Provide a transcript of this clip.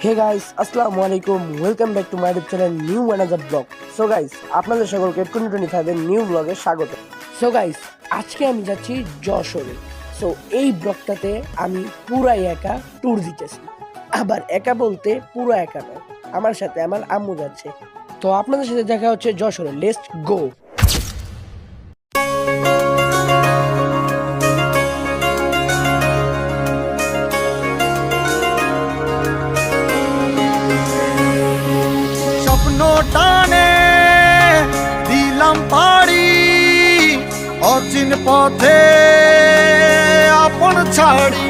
Hey guys, আসসালামু আলাইকুম। Welcome back to my YouTube channel new another blog. So guys, আপনাদের সকলকে 2025 এর নিউ ব্লগে স্বাগত। সো গাইস, আজকে আমি যাচ্ছি যশোরে। সো এই ব্লগটাতে আমি পুরাই একা ট্যুর দিতেছি। আবার একা বলতে পুরো একা নয়, আমার সাথে আমার আম্মু যাচ্ছে। তো আপনাদের সাথে দেখা হচ্ছে যশোরে। Let's go. স্বপ্ন টানে দিলাম পাড়ি অচিন পথে আপন ছাড়ি